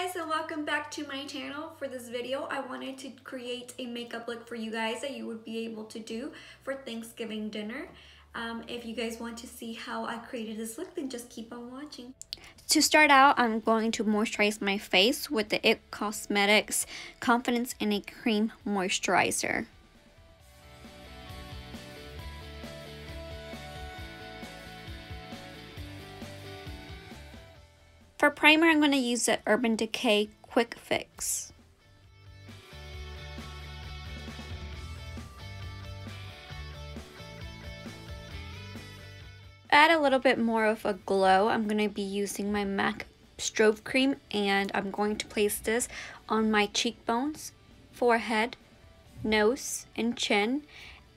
guys, and welcome back to my channel. For this video, I wanted to create a makeup look for you guys that you would be able to do for Thanksgiving dinner. If you guys want to see how I created this look, then just keep on watching. To start out, I'm going to moisturize my face with the IT Cosmetics Confidence in a Cream Moisturizer. For primer, I'm going to use the Urban Decay Quick Fix. Add a little bit more of a glow. I'm going to be using my MAC Strobe Cream, and I'm going to place this on my cheekbones, forehead, nose, and chin.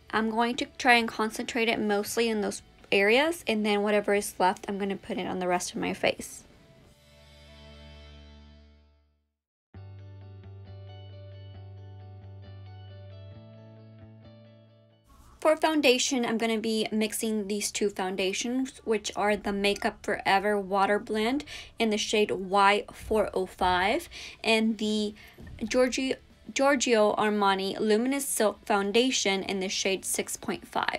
I'm going to try and concentrate it mostly in those areas, and then whatever is left, I'm going to put it on the rest of my face. For foundation, I'm going to be mixing these two foundations, which are the Makeup Forever Water Blend in the shade Y405 and the Giorgio Armani Luminous Silk Foundation in the shade 6.5.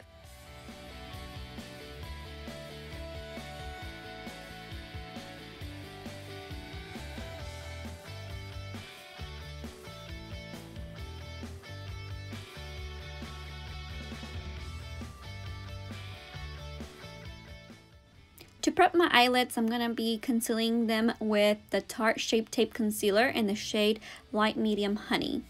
To prep my eyelids, I'm going to be concealing them with the Tarte Shape Tape Concealer in the shade Light Medium Honey.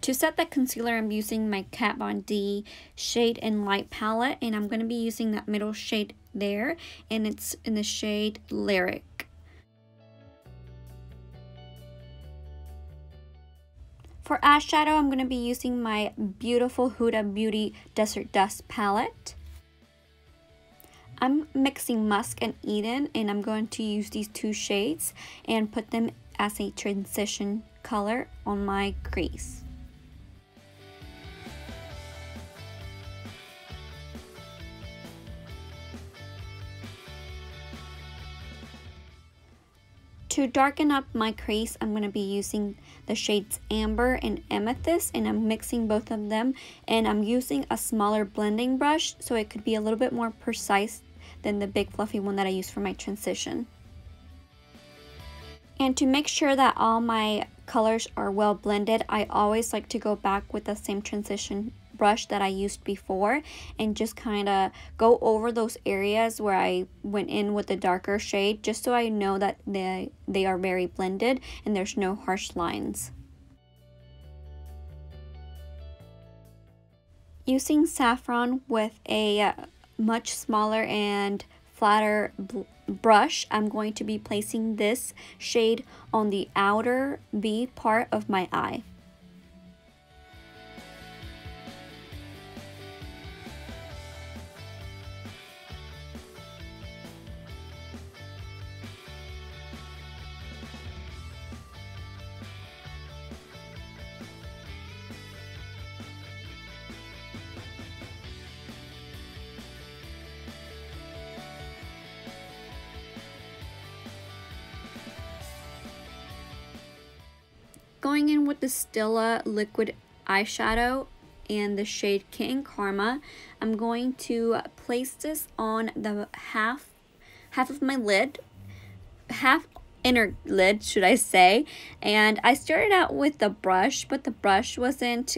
To set that concealer, I'm using my Kat Von D Shade and Light palette, and I'm going to be using that middle shade there, and it's in the shade Lyric. For eyeshadow, I'm going to be using my beautiful Huda Beauty Desert Dust palette. I'm mixing Musk and Eden, and I'm going to use these two shades and put them as a transition color on my crease. To darken up my crease, I'm going to be using the shades Amber and Amethyst, and I'm mixing both of them, and I'm using a smaller blending brush so it could be a little bit more precise than the big fluffy one that I use for my transition. And to make sure that all my colors are well blended, I always like to go back with the same transition brush that I used before and just kind of go over those areas where I went in with the darker shade, just so I know that they are very blended and there's no harsh lines. Using Saffron with a much smaller and flatter brush, I'm going to be placing this shade on the outer V part of my eye. Going in with the Stila liquid eyeshadow and the shade Kitten Karma, I'm going to place this on the half of my lid, half inner lid should I say, and I started out with the brush, but the brush wasn't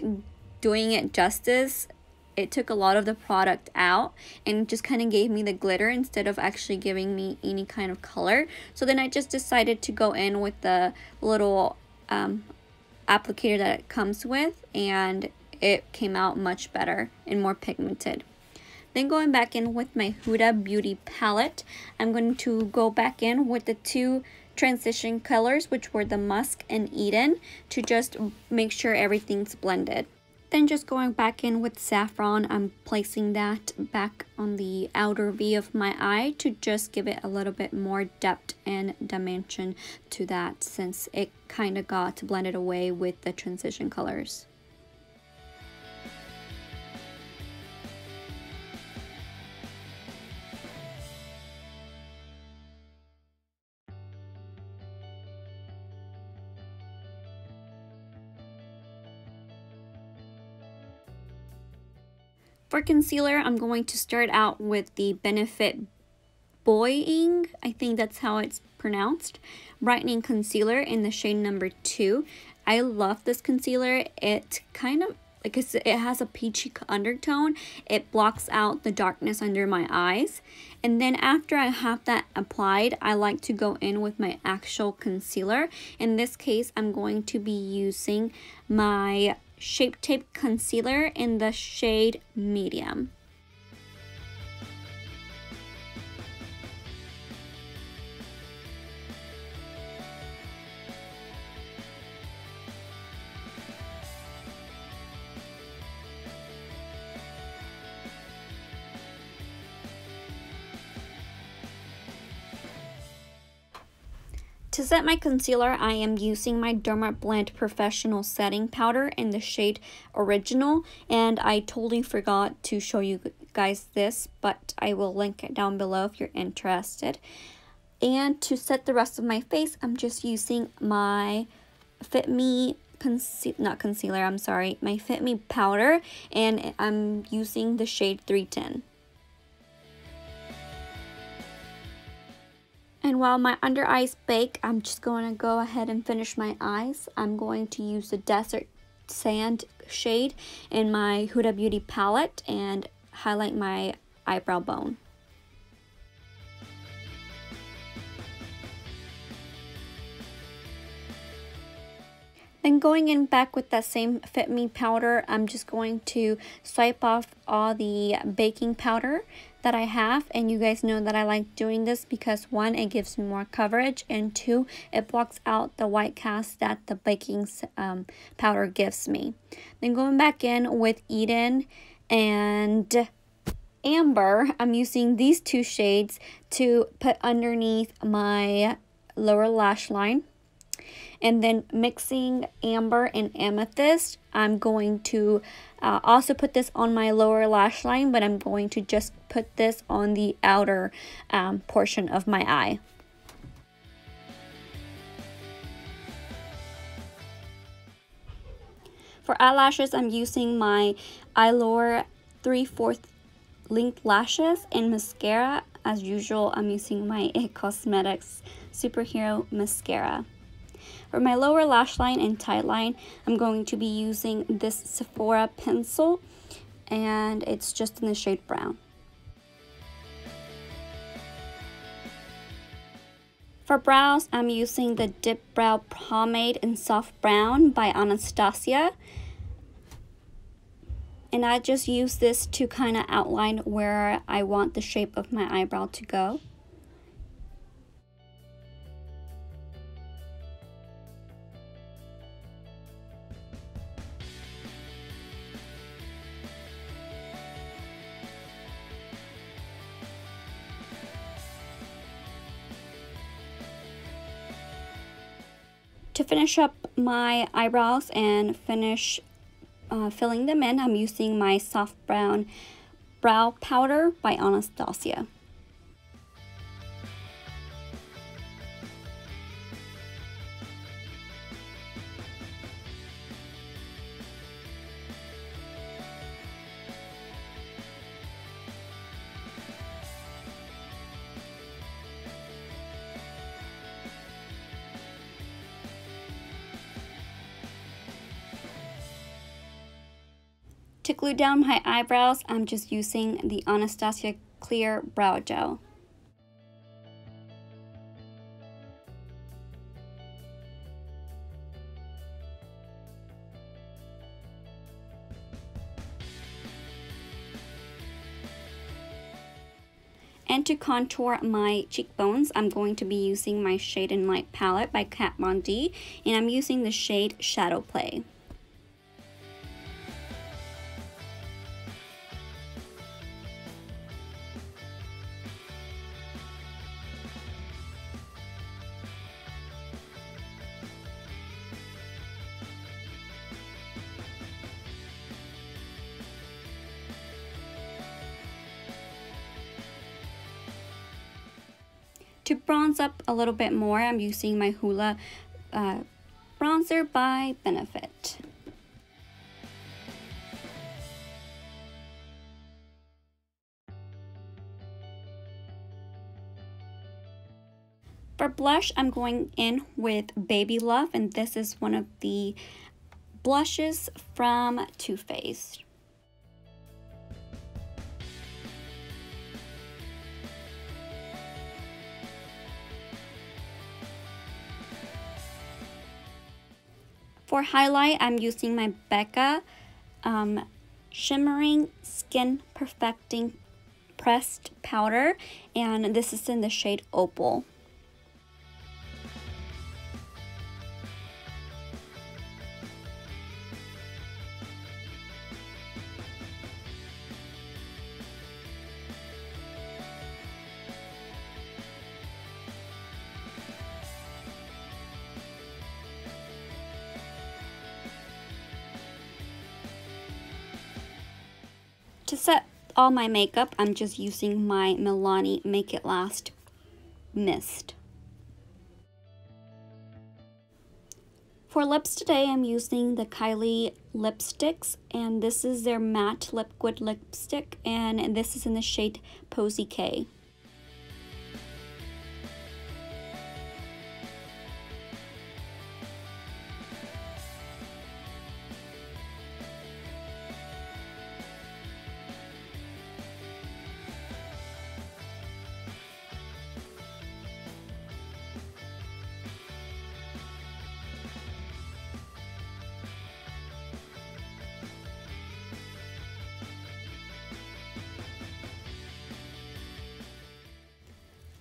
doing it justice. It took a lot of the product out and just kind of gave me the glitter instead of actually giving me any kind of color. So then I just decided to go in with the little applicator that it comes with, and it came out much better and more pigmented. Then going back in with my Huda Beauty palette, I'm going to go back in with the two transition colors, which were the Musk and Eden, to just make sure everything's blended. Then just going back in with Saffron, I'm placing that back on the outer V of my eye to just give it a little bit more depth and dimension to that, since it kind of got blended away with the transition colors. For concealer, I'm going to start out with the Benefit Boying, I think that's how it's pronounced, brightening concealer in the shade number 2. I love this concealer. It kind of, like I said, it has a peachy undertone. It blocks out the darkness under my eyes. And then after I have that applied, I like to go in with my actual concealer. In this case, I'm going to be using my Shape Tape concealer in the shade Medium. To set my concealer, I am using my Dermablend Professional Setting Powder in the shade Original, and I totally forgot to show you guys this, but I will link it down below if you're interested. And to set the rest of my face, I'm just using my Fit Me my Fit Me powder, and I'm using the shade 310. And while my under eyes bake, I'm just going to go ahead and finish my eyes. I'm going to use the Desert Sand shade in my Huda Beauty palette and highlight my eyebrow bone. Then going in back with that same Fit Me powder, I'm just going to swipe off all the baking powder that I have, and you guys know that I like doing this because 1, it gives me more coverage, and 2, it blocks out the white cast that the baking powder gives me. Then going back in with Eden and Amber, I'm using these 2 shades to put underneath my lower lash line. And then mixing Amber and Amethyst, I'm going to also put this on my lower lash line, but I'm going to just put this on the outer portion of my eye. For eyelashes, I'm using my Eyelure 3/4 length lashes and mascara. As usual, I'm using my IT Cosmetics Superhero Mascara. For my lower lash line and tight line, I'm going to be using this Sephora pencil, and it's just in the shade brown. For brows, I'm using the Dip Brow Pomade in Soft Brown by Anastasia. And I just use this to kind of outline where I want the shape of my eyebrow to go. To finish up my eyebrows and finish filling them in, I'm using my Soft Brown Brow Powder by Anastasia. To glue down my eyebrows, I'm just using the Anastasia Clear Brow Gel. And to contour my cheekbones, I'm going to be using my Shade and Light palette by Kat Von D, and I'm using the shade Shadow Play. To bronze up a little bit more, I'm using my Hoola bronzer by Benefit. For blush, I'm going in with Baby Love, and this is one of the blushes from Too Faced. For highlight, I'm using my Becca Shimmering Skin Perfecting Pressed Powder, and this is in the shade Opal. To set all my makeup, I'm just using my Milani Make It Last mist. For lips today, I'm using the Kylie lipsticks, and this is their matte liquid lipstick, and this is in the shade Posy K.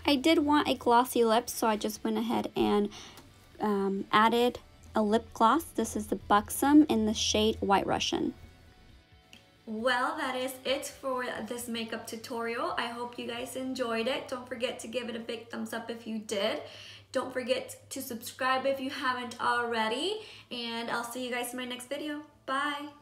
I did want a glossy lip, so I just went ahead and added a lip gloss. This is the Buxom in the shade White Russian. Well, that is it for this makeup tutorial. I hope you guys enjoyed it. Don't forget to give it a big thumbs up if you did. Don't forget to subscribe if you haven't already. And I'll see you guys in my next video. Bye!